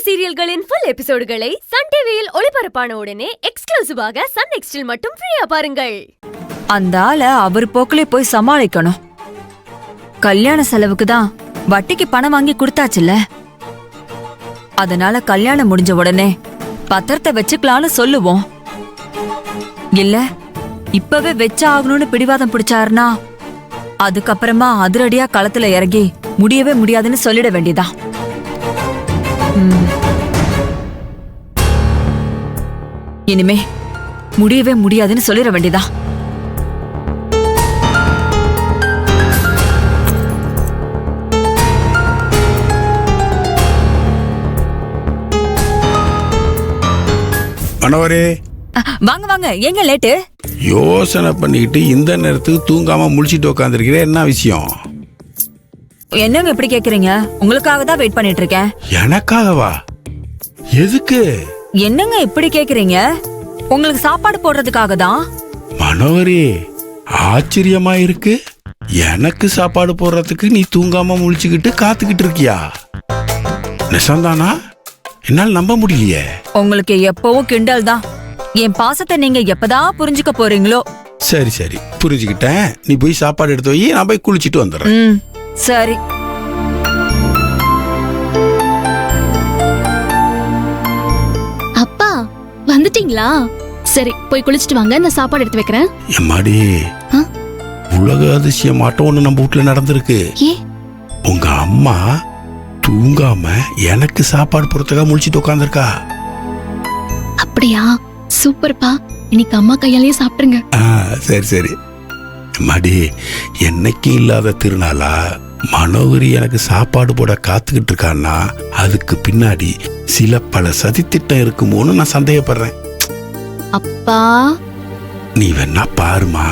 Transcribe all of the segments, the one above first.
சீரியல்களின் full எபிசோடுகளை Sun டிவியில் ஒளிபரப்பான உடனே எக்ஸ்க்ளூசிவாக சன் நெக்ஸ்டில் மட்டும் ஃப்ரீயா பாருங்கள். அந்த ஆளை அவர் போக்கிலே போய் சமாளிக்கணும். கல்யாண செலவுக்கு தான் வட்டிக்கு பணம் வாங்கி கொடுத்தாச்சுல்ல, அதனால கல்யாணம் முடிஞ்ச உடனே பத்திரத்தை வச்சுக்கலான்னு சொல்லுவோம். இல்ல இப்பவே வச்ச ஆகணும்னு பிடிவாதம் பிடிச்சாருன்னா அதுக்கப்புறமா அதிரடியா களத்துல இறங்கி முடியவே முடியாதுன்னு சொல்லிட வேண்டியதான். இனிமே முடியவே முடியாதுன்னு சொல்லிட வேண்டியதா. மனோரே, வாங்க வாங்க. எங்க லேட்டு? யோசனை பண்ணிக்கிட்டு இந்த நேரத்துக்கு தூங்காம முழிச்சிட்டு உட்காந்துருக்கிற, என்ன விஷயம்? என்னங்க இப்படி கேக்குறீங்க? உங்களுக்காக தான் வெயிட் பண்ணிட்டு இருக்கேன். எனக்காகவா? எதுக்கு? என்னங்க இப்படி கேக்குறீங்க? உங்களுக்கு சாப்பாடு போடுறதுக்காக தான். மனோரே, ஆச்சரியமா இருக்கு. எனக்கு சாப்பாடு போடுறதுக்கு நீ தூங்காம முழிச்சுக்கிட்டு காத்துக்கிட்டு இருக்கியா? நிசந்தானா? என்னால் நம்ப முடியலையே. உங்களுக்கு எப்பவும் கிண்டல் தான். என் பாசத்தை நீங்க எப்பதான் புரிஞ்சுக்க போறீங்களோ? சரி சரி, புரிஞ்சுக்கிட்டேன். நீ போய் சாப்பாடு எடுத்து வை, நான் போய் குளிச்சுட்டு வந்துடுறேன். சரி. அப்பா வந்துட்டீங்களா? சரி, போய் குளிச்சுட்டு வாங்க, நான் சாப்பாடு எடுத்து வைக்கிறேன். எம்மாடி, உலக அதிசயம் மாட்டம் ஒண்ணு நம்ம வீட்டுல நடந்திருக்கு. உங்க அம்மா தூங்காம எனக்கு சாப்பாடு போறதுக்காக முழிச்சிட்டு உட்காந்துருக்கா. அப்படியா? சூப்பர்ப்பா. இன்னைக்கு அம்மா கையாலேயே சாப்பிடுங்க. சரி சரி. மடி, என்னைக்கும் இல்லாத திருநாளா மனோகரி எனக்கு சாப்பாடு போட காத்துக்கிட்டு இருக்கான்னா அதுக்கு பின்னாடி சில பல சதித்திட்டம் இருக்குமோன்னு நான் சந்தேகப்படுறேன். அப்பா, நீ வேணா பாருமா,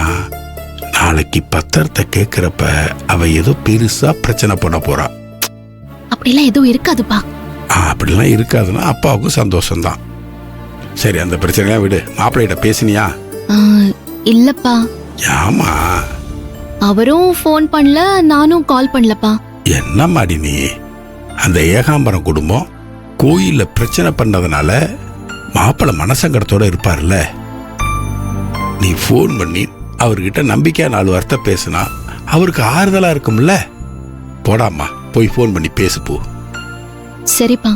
நாளைக்கு பத்திரத்தை கேக்குறப்ப அவ ஏதோ பெருசா பிரச்சனை பண்ண போறா. அப்படிலாம் எதுவும் இருக்காதுப்பா. அப்படிலாம் இருக்காதுன்னா அப்பாவுக்கும் சந்தோஷம்தான். சரி, அந்த பிரச்சனையா விடு. மாப்பிள்ளைகிட்ட பேசினியா? இல்லப்பா. ஆமா, அவரும் போன் பண்ணல, நானும் கால் பண்ணலப்பா. என்ன மாடி நீ? அந்த ஏகாம்பரம் குடும்பம் கோயில்ல பிரச்சனை பண்ணதுனால மாப்பிள்ளை மனசங்கடத்தோட இருப்பார்ல. நீ போன் பண்ணி அவர்கிட்ட நம்பிக்கையா 4 வார்த்தை பேசுனா அவருக்கு ஆறுதலா இருக்கும்ல. போடாமா, போய் போன் பண்ணி பேசு போ. சரிப்பா.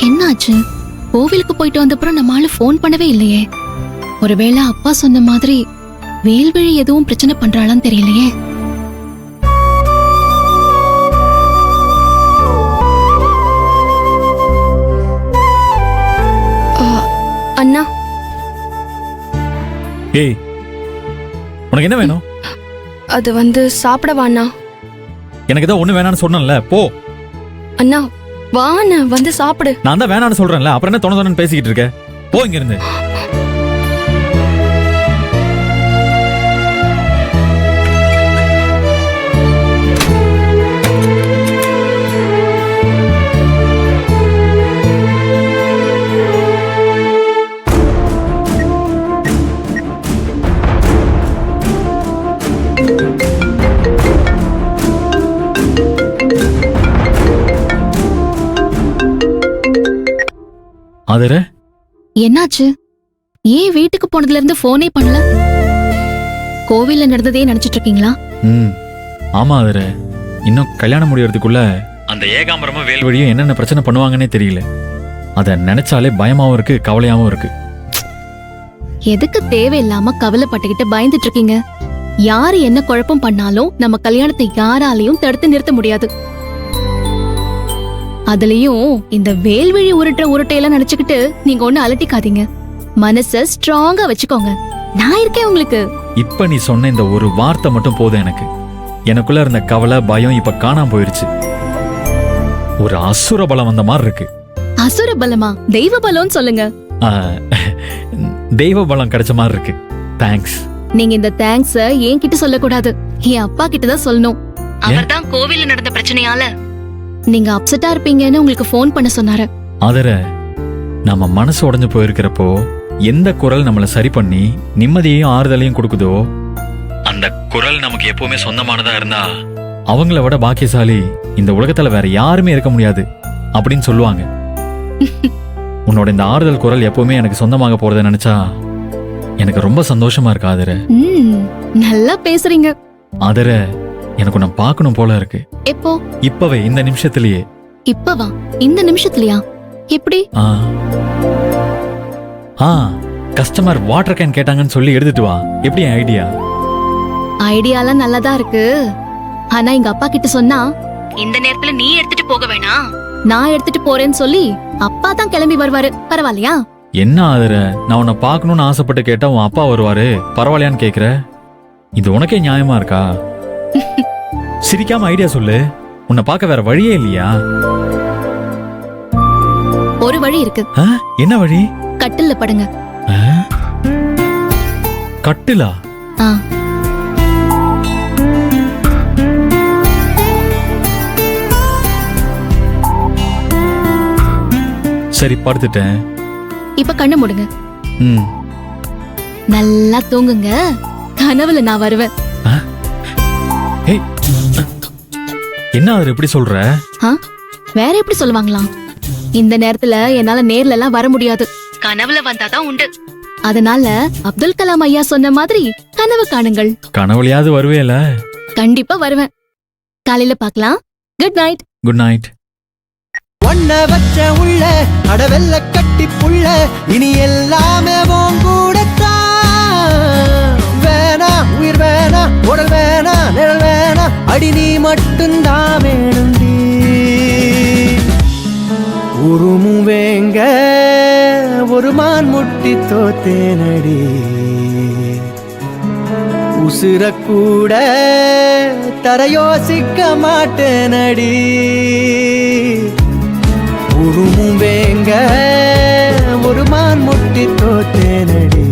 என்னாச்சு? கோவிலுக்கு போயிட்டு வந்தப்புறம் நம்மால போன் பண்ணவே இல்லையே. ஒருவேளை அப்பா சொன்ன மாதிரி வேல்விழி எதுவும் பிரச்சனை பண்றாளான்னு தெரியலையே. அண்ணா. ஏய், உனக்கு என்ன வேணும்? அது சாப்பிடவா அண்ணா? எனக்கு ஏதோ ஒண்ணு வேணான்னு சொன்னேன்ல, போ. அண்ணா வாண்ணா, வந்து சாப்பிடு. நான் தான் வேணான்னு சொல்றேன்ல, அப்புறம் என்ன தொண பேசிக்கிட்டு இருக்க? போ இங்க இருந்து. ஆதர, என்னாச்சு? ஏன் வீட்டுக்கு போனதுல இருந்து போனே பண்ணல? கோவில்ல நடந்ததே நினைச்சிட்டு இருக்கீங்களா? ஆமா ஆதர, இன்னும் கல்யாணம் முடியறதுக்குள்ள அந்த ஏகாம்பரமும் வேல்வழியும் என்னென்ன பிரச்சனை பண்ணுவாங்கன்னே தெரியல. அத நினைச்சாலே பயமாவும் இருக்கு, கவலையாவும் இருக்கு. எதுக்கு தேவையில்லாம கவலைப்பட்டுக்கிட்டு பயந்துட்டு இருக்கீங்க? யாரு என்ன குழப்பம் பண்ணாலும் நம்ம கல்யாணத்தை யாராலையும் தடுத்து நிறுத்த முடியாது. அதுலயும் இந்த வேல்விழி உருட்டுற உருட்டையெல்லாம் நினைச்சுக்கிட்டு நீங்க ஒண்ணு அலட்டிக்காதீங்க. மனச ஸ்ட்ராங்கா வச்சுக்கோங்க. நான் இருக்கேன் உங்களுக்கு. இப்ப நீ சொன்ன இந்த ஒரு வார்த்தை மட்டும் போதும் எனக்கு. எனக்குள்ள இருந்த கவலை, பயம் இப்ப காணாம போயிருச்சு. ஒரு அசுர பலம் வந்த மாதிரி இருக்கு. அசுர பலமா? தெய்வ பலம்னு சொல்லுங்க. தெய்வ பலம் கிடைச்ச மாதிரி இருக்கு. தேங்க்ஸ். நீங்க இந்த தேங்க்ஸ என்கிட்ட சொல்லக்கூடாது, என் அப்பா கிட்டதான் சொல்லணும். அவர்தான் கோவில்ல நடந்த பிரச்சனையால நீங்க அப்செட்டா இருப்பீங்கன்னு உங்களுக்கு போன் பண்ண சொன்னாரு. ஆதர, நம்ம மனசு உடைஞ்சு போயிருக்கிறப்போ எந்த குரல் நம்மளை சரி பண்ணி நிம்மதியையும் ஆறுதலையும் கொடுக்குதோ அந்த குரல் நமக்கு எப்பவுமே சொந்தமானதா இருந்தா அவங்கள விட பாக்கியசாலி இந்த உலகத்துல வேற யாருமே இருக்க முடியாது அப்படின்னு சொல்லுவாங்க. உன்னோட இந்த ஆறுதல் குரல் எப்பவுமே எனக்கு சொந்தமாக போறதை நினைச்சா எனக்கு ரொம்ப சந்தோஷமா இருக்கு ஆதர. நல்லா பேசுறீங்க ஆதர, எனக்கு உன்னை பார்க்கணும் போல இருக்கு. எப்போ? இப்பவே, இந்த நிமிஷத்திலேயே. இப்பவா? இந்த நிமிஷத்துலயா? எப்படி? கஸ்டமர் வாட்டர் கேன் கேட்டாங்கன்னு சொல்லி எடுத்துட்டு வா. எப்படி ஐடியா? ஐடியாலாம் நல்லதா இருக்கு. ஆனா எங்க அப்பா கிட்ட சொன்னா இந்த நேரத்துல நீ எடுத்துட்டு போக வேணாம், நான் எடுத்துட்டு போறேன்னு சொல்லி அப்பா தான் கிளம்பி வருவாரு. பரவாயில்லையா? என்ன ஆதர, நான் உன்னை பார்க்கணும்னு ஆசைப்பட்டு கேட்டா உன் அப்பா வருவாரு, பரவாயில்லையான்னு கேக்குற? இது உனக்கே நியாயமா இருக்கா? சிரிக்காம ஐடியா சொல்லு. உன்னை பார்க்க வேற வழியே இல்லையா? ஒரு வழி இருக்கு. என்ன வழி? கட்டில்ல படுங்க. கட்டிலா? சரி, படுத்துட்டேன். இப்ப கண்ணு மூடுங்க. ம். நல்லா தூங்குங்க. கனவுல நான் வருவேன். ஏய், என்ன ஆதர இப்படி சொல்ற? வேற எப்படி சொல்லுவாங்களாம்? இந்த நேரத்துல என்னால நேர்ல எல்லாம் வர முடியாது, கனவுல வந்தாதான் உண்டு. அதனால அப்துல் கலாம் ஐயா சொன்ன மாதிரி கனவு காணுங்கள். கனவுலையாவது வருவேல? கண்டிப்பா வருவேன். காலையில பார்க்கலாம். Good night. Good night. ஒன்ன வச்ச உள்ள அடவெல்ல கட்டி புள்ள இனி எல்லாமே கூடத்தான். வேணா உயிர் வேணா உடல் வேணா நிழல் வேணா அடி நீ மட்டும்தான் வேணுண்டி. உருமும் வேங்க ஒரு மான் முட்டி தோத்தேனடி. உசுர கூட தர யோசிக்க மாட்டேனடி. உருமும் வேங்க ஒரு மான் முட்டி தோத்தேனடி.